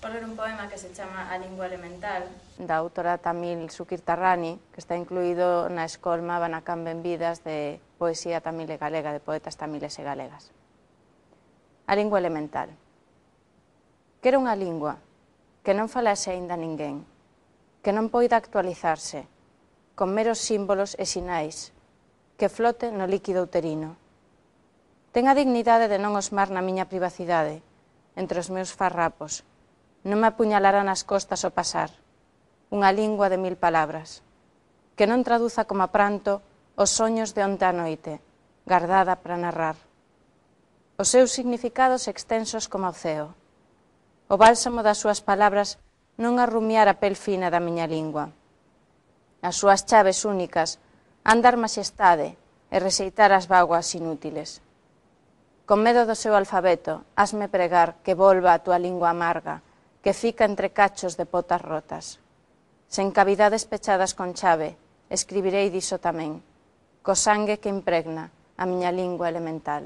por ler un poema que se chama A lingua elemental, da autora Tamil Sukirtarrani, que está incluído na escolma Banacán Benvidas de poesía tamil e galega, de poetas tamiles e galegas. A lingua elemental. Quero unha lingua que non falase aínda ninguén, que non poida actualizarse, con meros símbolos e sinais, que flote no líquido uterino. Ten a dignidade de non osmar na miña privacidade, entre os meus farrapos, non me apuñalará nas costas ao pasar, unha lingua de 1000 palabras, que non traduza como a pranto os soños de onte a noite, guardada para narrar. Os seus significados extensos como o ceo, o bálsamo das súas palabras non arrumiar a pel fina da miña lingua. As súas chaves únicas, andar maxestade e rexeitar as vaguas inútiles. Con medo do seu alfabeto, hasme pregar que volva a túa lingua amarga, que fica entre cachos de potas rotas. Sen cavidades pechadas con chave, escribirei diso tamén, co sangue que impregna a miña lingua elemental.